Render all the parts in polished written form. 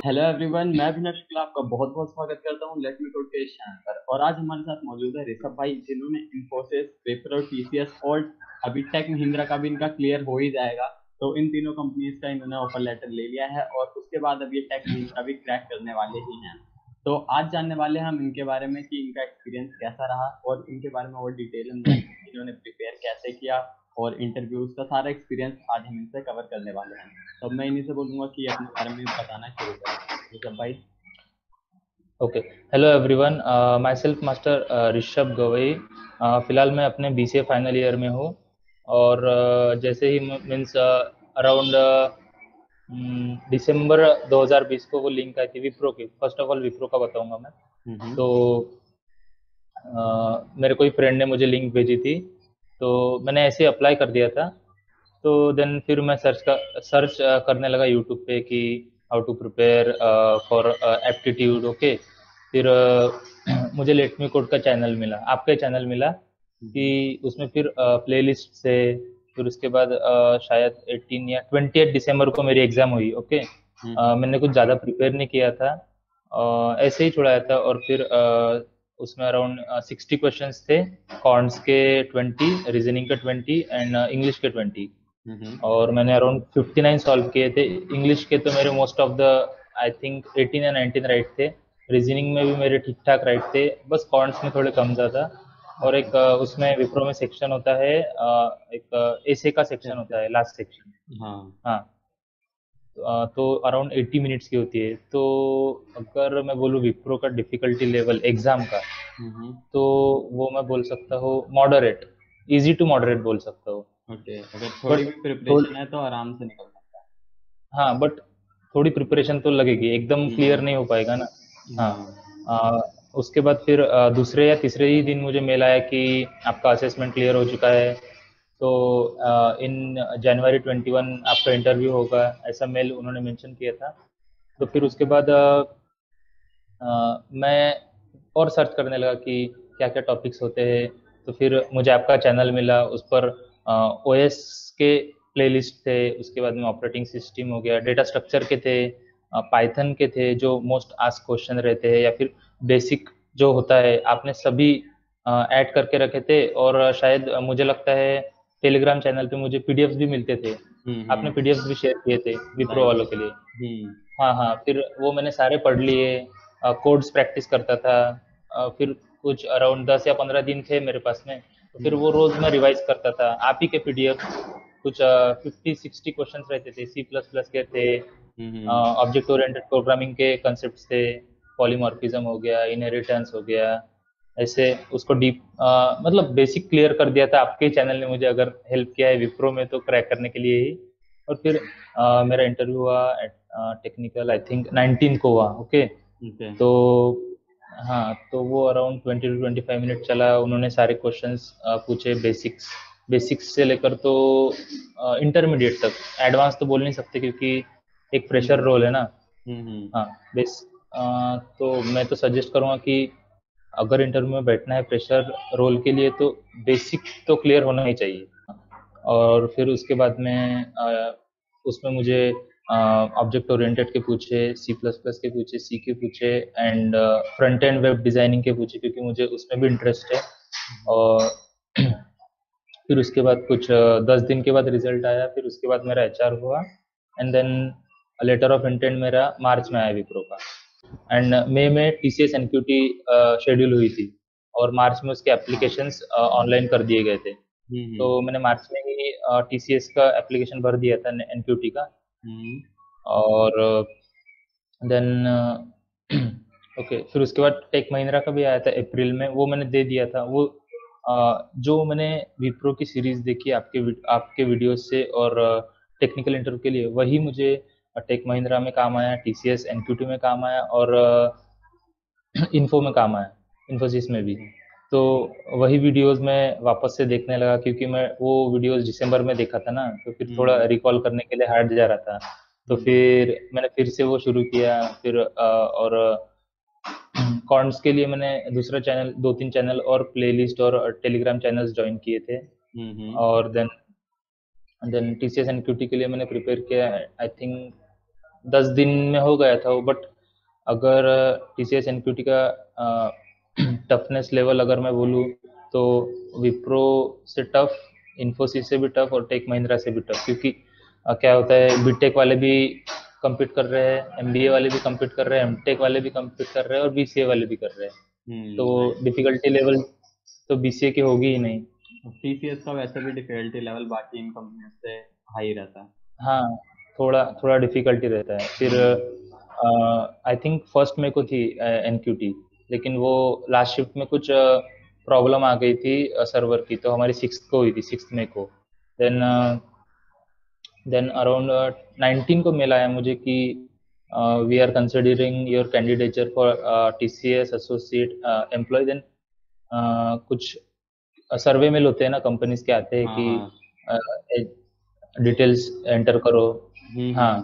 Hello everyone, मैं अभिनव शुक्ला आपका बहुत बहुत स्वागत करता हूँ लेट मी कोड के इस चैनल पर। और आज हमारे साथ मौजूद है ऋषभ भाई, जिन्होंने इन्फोसिस, विप्रो, टीसीएस और अभी टेक महिंद्रा का भी इनका क्लियर हो ही जाएगा। तो इन तीनों कंपनीज का इन्होंने ऑफर लेटर ले लिया है और उसके बाद अब ये टेक महिंद्रा भी क्रैक करने वाले ही हैं। तो आज जानने वाले हैं हम इनके बारे में कि इनका एक्सपीरियंस कैसा रहा और इनके बारे में और डिटेल में जानेंगे, इन्होंने प्रिपेयर कैसे किया और इंटरव्यूज का सारा एक्सपीरियंस आज हम इनसे कवर करने वाले हैं। तो अब मैं इन्हीं से बोलूंगा कि ये अपने बारे में बताना शुरू करें। ऋषभ भाई। Okay. Hello everyone, my self master Rishabh Gavai. फिलहाल मैं अपने बीसीए फाइनल ईयर में हूँ। और जैसे ही मीन्स अराउंड दिसंबर 2020 को वो लिंक आई थी विप्रो की। फर्स्ट ऑफ ऑल विप्रो का बताऊंगा मैं। हम्म। तो मेरे कोई फ्रेंड ने मुझे लिंक भेजी थी, तो मैंने ऐसे अप्लाई कर दिया था। तो देन फिर मैं सर्च करने लगा यूट्यूब पे कि how to prepare for aptitude. Okay. फिर मुझे लेट मी कोड का चैनल मिला, आपका चैनल मिला कि हम्म। उसमें फिर प्लेलिस्ट से। फिर उसके बाद शायद 18 या 28 दिसंबर को मेरी एग्ज़ाम हुई। ओके। हम्म। मैंने कुछ ज़्यादा प्रिपेयर नहीं किया था, ऐसे ही छुड़ाया था। और फिर उसमें अराउंड 60 क्वेश्चंस थे। कॉर्न्स के 20, रीजनिंग के 20 एंड इंग्लिश के 20। हम्म। और मैंने अराउंड 59 सॉल्व किए थे। इंग्लिश के तो मेरे most of the I think 18 या 19 राइट थे। रीजनिंग में भी मेरे ठीक ठाक राइट थे, बस कॉर्ड्स में थोड़े कम ज़्यादा। और एक उसमें विप्रो में सेक्शन होता है, एक ऐसे का सेक्शन ऐसे। होता है, लास्ट सेक्शन। हाँ। हाँ। तो अराउंड 80 मिनट्स की होती है। तो अगर मैं बोलूँ विप्रो का डिफिकल्टी लेवल एग्ज़ाम का, हम्म। तो वो मैं बोल सकता हूँ मॉडरेट, इजी टू मॉडरेट बोल सकता हूँ। ओके, अगर थोड़ी बट भी थोड़ी, प्रिपरेशन है तो आराम से निकल सकता हाँ बट थोड़ी प्रिपरेशन तो लगेगी, एकदम है। क्लियर नहीं हो पाएगा ना। हाँ। हाँ। आ, उसके बाद फिर दूसरे या तीसरे ही दिन मुझे मेल आया कि आपका असेसमेंट क्लियर हो चुका है। तो इन जनवरी 21 आपका इंटरव्यू होगा, ऐसा मेल उन्होंने मेंशन किया था। तो फिर अच्छा। उसके बाद मैं और सर्च करने लगा कि क्या क्या टॉपिक्स होते हैं। तो फिर मुझे आपका चैनल मिला, उस पर ओएस के प्लेलिस्ट थे। उसके बाद में ऑपरेटिंग सिस्टम हो गया, डेटा स्ट्रक्चर के थे, पाइथन के थे जो मोस्ट आस्क क्वेश्चन रहते हैं, या फिर बेसिक जो होता है, आपने सभी ऐड करके रखे थे। और शायद मुझे लगता है टेलीग्राम चैनल पे मुझे पीडीएफ्स भी मिलते थे। आपने हम्म। पीडीएफ्स भी शेयर किए थे विप्रो राइट। वालों के लिए। हम्म। हाँ हाँ, फिर वो मैंने सारे पढ़ लिए। कोड्स प्रैक्टिस करता था। फिर कुछ अराउंड 10 या 15 दिन थे मेरे पास में। तो फिर वो रोज मैं रिवाइज करता था, आप ही के पीडीएफ। कुछ 50-60 क्वेश्चंस रहते थे, सी प्लस प्लस के थे, हम्म। ऑब्जेक्ट ओरिएंटेड प्रोग्रामिंग के कंसेप्ट थे, पॉलीमॉर्फिज्म हो गया, इनहेरिटेंस हो गया। ऐसे उसको डीप, मतलब बेसिक क्लियर कर दिया था। आपके चैनल ने मुझे अगर हेल्प किया है विप्रो में, तो क्रैक करने के लिए ही। और फिर मेरा इंटरव्यू हुआ, टेक्निकल आई थिंक 19 को हुआ। ओके। ओके। तो हाँ, तो वो अराउंड 20 to 25 मिनट चला। उन्होंने सारे क्वेश्चंस पूछे, बेसिक्स बेसिक्स से लेकर तो इंटरमीडिएट तक। एडवांस तो बोल नहीं सकते क्योंकि एक फ्रेशर हम्म। रोल है ना। हम्म। हाँ। बेस तो मैं तो सजेस्ट करूँगा कि अगर इंटरव्यू में बैठना है फ्रेशर रोल के लिए, तो बेसिक तो क्लियर होना ही चाहिए। और फिर उसके बाद में उसमें मुझे ऑब्जेक्ट ओरिएंटेड के पूछे, सी प्लस प्लस के पूछे, सी के पूछे, and front end web designing के पूछे, क्योंकि मुझे उसमें भी इंटरेस्ट है। और फिर उसके बाद कुछ 10 दिन के बाद रिजल्ट आया। फिर उसके बाद मेरा एचआर हुआ, and then letter of intent मेरा मार्च में आया विप्रो का। एंड मई में टीसीएस एनक्यूटी शेड्यूल हुई थी, और मार्च में उसके एप्लीकेशंस ऑनलाइन कर दिए गए थे। तो हम्म। मैंने मार्च में ही टीसीएस का एप्लीकेशन भर दिया था, एनक्यूटी का। हम्म। और देन ओके, फिर उसके बाद टेक महिंद्रा का भी आया था अप्रैल में, वो मैंने दे दिया था। वो जो मैंने विप्रो की सीरीज देखी आपके वीडियोस से, और टेक्निकल इंटरव्यू के लिए, वही मुझे टेक महिंद्रा में काम आया, टीसीएस एनक्यूटी में काम आया, और इन्फो में काम आया, इन्फोसिस में भी। ओके। तो वही वीडियोस मैं वापस से देखने लगा, क्योंकि मैं वो वीडियोस दिसंबर में देखा था ना, तो फिर थोड़ा हम्म। रिकॉल करने के लिए हार्ड जा रहा था। तो हम्म। फिर मैंने फिर से वो शुरू किया। फिर और कॉर्न्स के लिए मैंने दूसरा चैनल, 2-3 चैनल और प्लेलिस्ट और टेलीग्राम चैनल्स ज्वाइन किए थे। हम्म। और देन देन टीसीएस एनक्यूटी के लिए मैंने प्रिपेयर किया, आई थिंक 10 दिन में हो गया था वो। बट अगर टीसीएस एनक्यूटी का टफनेस लेवल अगर मैं बोलूँ तो विप्रो से टफ, इन्फोसिस से भी टफ और टेक महिंद्रा से भी टफ, क्योंकि क्या होता है बीटेक वाले भी compete कर रहे हैं, एमबीए वाले भी compete कर रहे हैं, एमटेक वाले भी compete कर रहे हैं और बीसीए वाले भी कर रहे हैं। तो राइट। डिफिकल्टी लेवल तो बीसीए की होगी ही नहीं। टीसीएस का वैसे भी डिफिकल्टी लेवल बाकी इन कंपनियों से हाई रहता है। हाँ, थोड़ा थोड़ा डिफिकल्टी रहता है। फिर आई थिंक फर्स्ट में को थी एनक्यूटी, लेकिन वो लास्ट शिफ्ट में कुछ प्रॉब्लम आ गई थी सर्वर की, तो हमारी सिक्स को हुई थी, 6 मई को। देन देन अराउंड 19 को मेल आया मुझे कि we are considering your candidature for TCS associate employ. Then कुछ सर्वे मेल होते हैं ना कंपनीज के, आते हैं हाँ हाँ। कि डिटेल्स एंटर करो। हाँ, हम्म।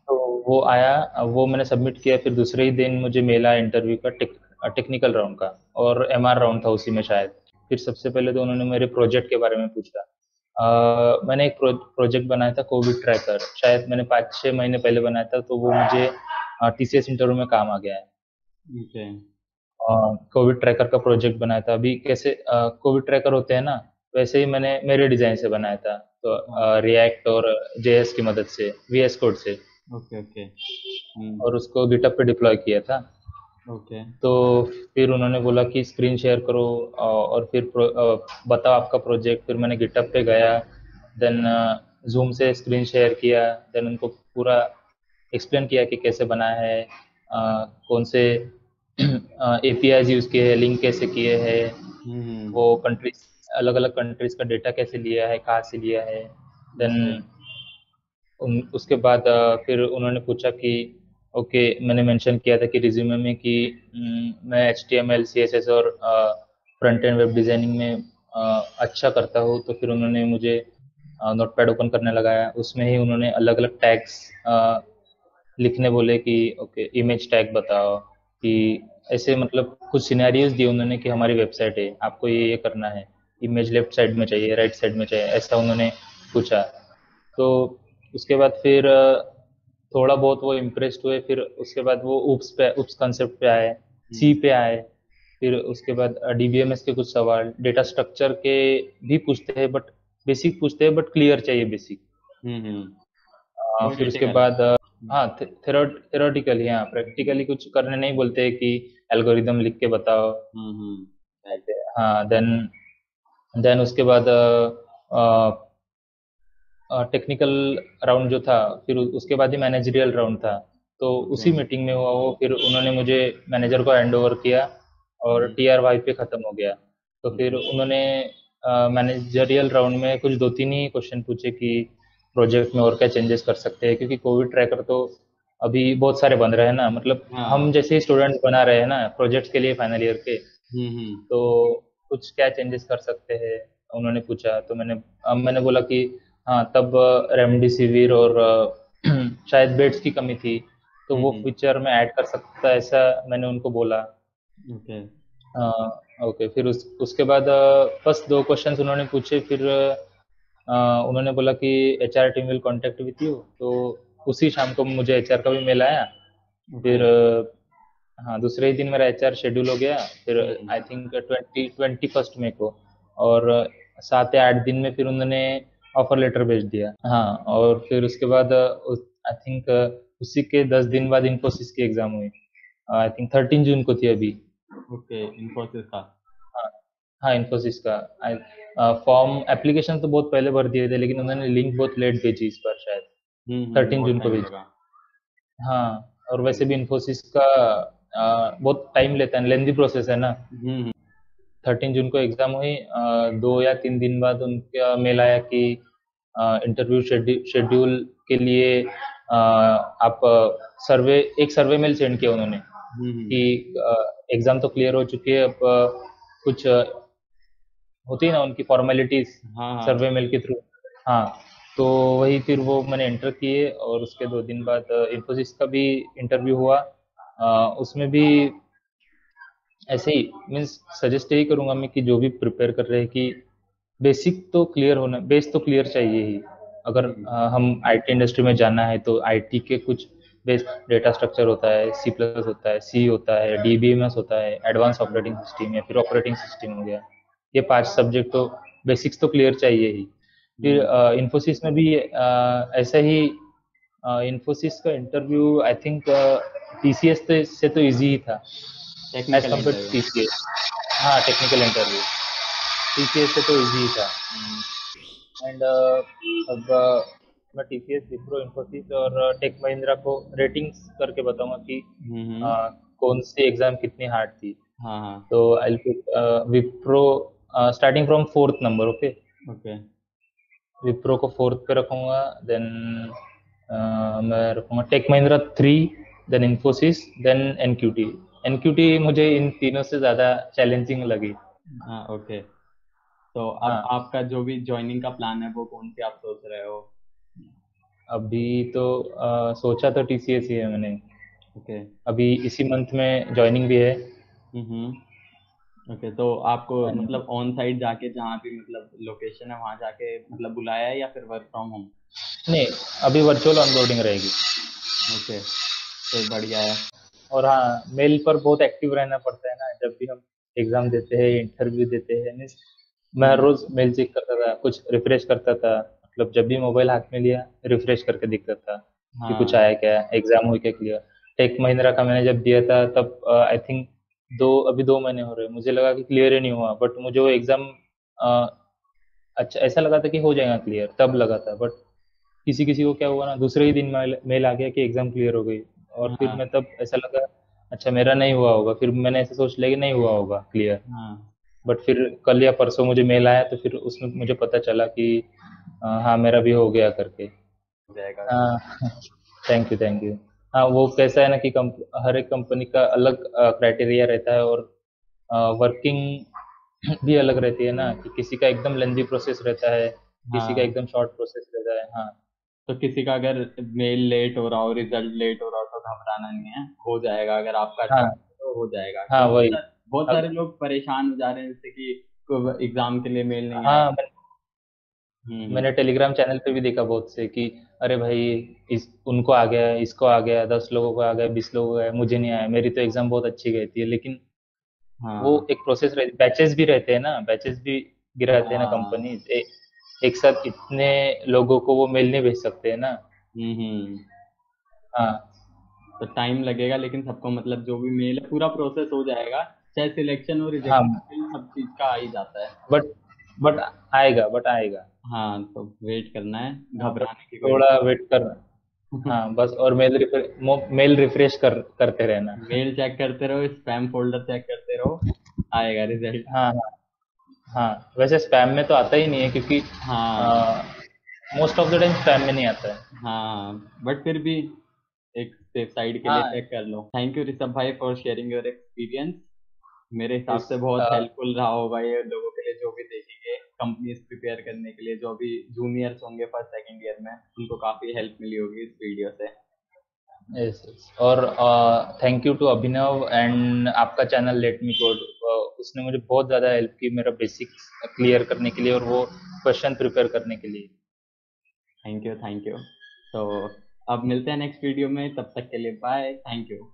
तो वो आया, वो मैंने सबमिट किया। फिर दूसरे ही दिन मुझे मेल आया इंटरव्यू का, टेक्निकल राउंड का, और एमआर राउंड था उसी में शायद। फिर सबसे पहले तो उन्होंने मेरे प्रोजेक्ट के बारे में पूछा। मैंने एक प्रोजेक्ट बनाया था कोविड ट्रैकर, शायद मैंने 5-6 महीने पहले बनाया था, तो वो मुझे टीसीएस इंटरव्यू में काम आ गया है। ओके। कोविड ट्रैकर का प्रोजेक्ट बनाया था। अभी कैसे कोविड ट्रैकर होते हैं ना, वैसे ही मैंने मेरे डिजाइन से बनाया था, तो हाँ। रिएक्ट और जेएस की मदद से, वीएस कोड से, ओके ओके। और उसको गिटहब पे डिप्लॉय किया था। ओके। तो फिर उन्होंने बोला कि स्क्रीन शेयर करो और फिर बताओ आपका प्रोजेक्ट। फिर मैंने गिटहब पे गया, देन जूम से स्क्रीन शेयर किया, देन उनको पूरा एक्सप्लेन किया कि कैसे बनाया है, कौन से एपीआईज यूज़ किए हैं, लिंक कैसे किए हैं, हम्म। वो कंट्रीज, अलग अलग कंट्रीज का डेटा कैसे लिया है, कहाँ से लिया है। Then okay. उसके बाद फिर उन्होंने पूछा कि ओके, मैंने मेंशन किया था कि रिज्यूमे में कि मैं H T M L C S S और फ्रंट एंड वेब डिज़ाइनिंग में अच्छा करता हूँ। तो फिर उन्होंने मुझे नोटपैड ओपन करने लगाया, उसमें ही उन्होंने अलग अलग टैग्स लिखने बोले कि ओके इमेज टैग बताओ, कि ऐसे मतलब कुछ सिनेरियोज दिए उन्होंने कि हमारी वेबसाइट है, आपको ये करना है, इमेज लेफ्ट साइड में चाहिए, राइट साइड में चाहिए, ऐसा उन्होंने पूछा। तो उसके बाद फिर थोड़ा बहुत वो इम्प्रेस्ड हुए। फिर उसके बाद वो उप्स कंसेप्ट पे आए, सी पे आए। फिर उसके बाद डीबीएमएस के कुछ सवाल, डेटा स्ट्रक्चर के भी पूछते हैं, बट बेसिक पूछते हैं, बट क्लियर चाहिए बेसिक। फिर उसके थ्योरेटिकल। बाद हाँ, थेरोटिकली, हाँ, प्रैक्टिकली कुछ करने नहीं बोलते हैं कि एल्गोरिदम लिख के बताओ। राइट। ऐसे, हाँ। देन देन उसके बाद टेक्निकल राउंड जो था, फिर उसके बाद ही मैनेजरियल राउंड था। तो ओके। उसी मीटिंग में हुआ वो, फिर उन्होंने मुझे मैनेजर को हैंड ओवर किया और टीआर वाई पे ख़त्म हो गया। तो फिर ओके। उन्होंने मैनेजरियल राउंड में कुछ 2-3 ही क्वेश्चन पूछे कि प्रोजेक्ट में और क्या चेंजेस कर सकते हैं, क्योंकि कोविड ट्रैकर तो अभी बहुत सारे बन रहे हैं ना, मतलब हम हाँ। जैसे स्टूडेंट बना रहे हैं ना प्रोजेक्ट्स के लिए फाइनल ईयर के। हम्म। तो कुछ क्या चेंजेस कर सकते हैं, उन्होंने पूछा। तो मैंने बोला कि हाँ, तब रेमडेसिविर और शायद बेड्स की कमी थी, तो वो हम्म। फीचर में ऐड कर सकता है, ऐसा मैंने उनको बोला। ओके। ओके, फिर उसके बाद बस 2 क्वेश्चंस उन्होंने पूछे। फिर उन्होंने बोला कि HR team will contact with you. तो उसी शाम को मुझे एचआर का भी मेल आया। ओके। फिर हाँ, दूसरे ही दिन मेरा एचआर शेड्यूल हो गया। फिर हम्म। आई थिंक 21 मई को, और 7 या 8 दिन में फिर उन्होंने ऑफर लेटर भेज दिया। हाँ, और फिर उसके बाद आई थिंक उसी के 10 दिन बाद इन्फोसिस की एग्जाम हुई। आई थिंक 13 जून को थी अभी। ओके। इन्फोसिस का। हाँ, हाँ, इन्फोसिस का। फॉर्म एप्लीकेशन तो बहुत पहले भर दिए थे, लेकिन उन्होंने लिंक बहुत लेट भेजी इस बार, शायद 13 बहुत जून को टाइम भेजी। लगा। हाँ, और वैसे भी इन्फोसिस का बहुत टाइम लेता है, लेंदी प्रोसेस है ना। हम्म। 13 जून को एग्जाम हुई, 2 या 3 दिन बाद उनका मेल आया कि इंटरव्यू शेड्यूल के लिए आप एक सर्वे मेल सेंड किया उन्होंने हम्म। कि एग्जाम तो क्लियर हो चुकी है, अब कुछ होती है ना उनकी फॉर्मेलिटीज, हाँ हाँ। सर्वे मेल के थ्रू। हाँ, तो वही फिर वो मैंने एंटर किए, और उसके 2 दिन बाद इन्फोसिस का भी इंटरव्यू हुआ। उसमें भी ऐसे ही, मीन्स सजेस्ट यही करूंगा मैं कि जो भी प्रिपेयर कर रहे हैं कि बेसिक तो क्लियर होना, बेस तो क्लियर चाहिए ही। अगर हम्म। हम आईटी इंडस्ट्री में जाना है तो आईटी के कुछ बेस डेटा स्ट्रक्चर होता है, सी प्लस होता है, सी होता है, डीबीएमएस होता है, एडवांस ऑपरेटिंग सिस्टम या फिर ऑपरेटिंग सिस्टम हो गया। ये 5 सब्जेक्ट तो बेसिक्स तो क्लियर चाहिए ही। फिर हम्म। इन्फोसिस में भी ऐसा ही इन्फोसिस का इंटरव्यू आई थिंक टीसीएस से तो इजी ही था as technical compare to interview. TCS. हाँ, टेक्निकल इंटरव्यू टीसीएस से तो इजी ही था। हम्म। एंड अब मैं टीसीएस, विप्रो, इन्फोसिस और टेक महिंद्रा को रेटिंग्स करके बताऊंगा कि हम्म। कौन सी एग्जाम कितनी हार्ड थी। हाँ हाँ। तो I pick Wipro starting from fourth number. Okay, okay. Wipro को फोर्थ पे रखूंगा। देन मैं रखूंगा Tech Mahindra 3, then Infosys, then NQT. NQT मुझे इन तीनों से ज़्यादा चैलेंजिंग लगी। हाँ ओके। तो अब हाँ, आपका जो भी ज्वाइनिंग का प्लान है वो कौन सी आप सोच रहे हो? अभी तो सोचा तो टीसीएस ही है मैंने। ओके। अभी इसी मंथ में ज्वाइनिंग भी है। हम्म। ओके, तो आपको And मतलब ऑन साइट जाके जहाँ भी मतलब लोकेशन है वहाँ जाके मतलब बुलाया है या फिर वर्क फ्रॉम होम? नहीं, अभी वर्चुअल ऑनबोर्डिंग रहेगी। ओके, तो बढ़िया है। और हाँ, मेल पर बहुत एक्टिव रहना पड़ता है ना, जब भी हम एग्जाम देते हैं, इंटरव्यू देते हैं। मीन्स मैं हर हम्म। रोज मेल चेक करता था, कुछ रिफ्रेश करता था। मतलब जब भी मोबाइल हाथ में लिया, रिफ्रेश करके देखता था कि कुछ हाँ आया क्या, एग्जाम हुई क्या क्लियर। टेक महिंद्रा का मैंने जब दिया था तब आई थिंक अभी 2 महीने हो रहे हैं। मुझे लगा कि क्लियर ही नहीं हुआ, बट मुझे वो एग्जाम अच्छा ऐसा लगा था कि हो जाएगा क्लियर, तब लगा था। बट किसी किसी को क्या हुआ ना, दूसरे ही दिन मेल आ गया कि एग्जाम क्लियर हो गई। और फिर हाँ मैं तब ऐसा लगा, अच्छा मेरा नहीं हुआ होगा। फिर मैंने ऐसे सोच लिया कि नहीं हुआ होगा क्लियर। हाँ। बट फिर कल या परसों मुझे मेल आया, तो फिर उसमें मुझे पता चला कि हाँ मेरा भी हो गया करके। हो जाएगा। हाँ थैंक यू, थैंक यू। हाँ, वो कैसा है ना कि हर एक कंपनी का अलग क्राइटेरिया रहता है, और वर्किंग भी अलग रहती है ना, कि किसी का एकदम लेंदी प्रोसेस रहता है, किसी का हाँ, एकदम शॉर्ट प्रोसेस रहता है। हाँ तो किसी का अगर मेल लेट हो रहा हो, रिजल्ट लेट हो रहा हो तो घबराना नहीं है, हो जाएगा। अगर आपका अच्छा हाँ तो हो जाएगा, हाँ, क्योंकि वही। बहुत सारे अब लोग परेशान हो जा रहे हैं जैसे कि एग्जाम के लिए मेल नहीं आया। हाँ, हम्म। मैंने टेलीग्राम चैनल पे भी देखा बहुत से कि अरे भाई, इस उनको आ गया, इसको आ गया, 10 लोगों को आ गया, 20 लोगों को आ गया, मुझे नहीं आया। मेरी तो एग्जाम बहुत अच्छी गई थी। लेकिन वो हाँ एक प्रोसेस रहती, बैचेस भी रहते हैं ना, बैचेस भी गिराते हैं ना हाँ। कंपनी। एक साथ इतने लोगों को वो मेल नहीं भेज सकते हैं ना। हम्म। हाँ तो टाइम लगेगा, लेकिन सबको मतलब जो भी मेल है पूरा प्रोसेस हो जाएगा। चाहे सिलेक्शन और हाँ, रिजेक्शन सब चीज का आ ही जाता है। बट बट आएगा, बट आएगा। हाँ, तो वेट करना है, हाँ, बस घबराने की कोई थोड़ा बात वेट करना। नहीं। हाँ बस, और मेल रिफ्रेश करते रहना। मेल चेक करते रहो, स्पैम फोल्डर चेक करते रहो, आएगा रिजल्ट। हाँ हाँ हाँ, वैसे स्पैम में तो आता ही नहीं है, क्योंकि हाँ most of the time spam में नहीं आता है। हाँ, बट फिर भी एक सेफ साइड के लिए हाँ, चेक कर लो। थैंक यू ऋषभ भाई फॉर शेयरिंग योर एक्सपीरियंस। मेरे हिसाब इस से बहुत हेल्पफुल रहा होगा ये लोगों के लिए जो भी देखेंगे कंपनीज प्रिपेयर करने के लिए, जो भी जूनियर्स होंगे फर्स्ट सेकंड ईयर में, उनको काफी हेल्प मिली होगी इस वीडियो से। Yes yes. और thank you to Abhinav and आपका चैनल लेट मी कोड। उसने मुझे बहुत ज़्यादा हेल्प की मेरा बेसिक्स क्लियर करने के लिए, और वो क्वेश्चन प्रिपेयर करने के लिए। Thank you, thank you. तो अब मिलते हैं नेक्स्ट वीडियो में, तब तक के लिए बाय, थैंक यू।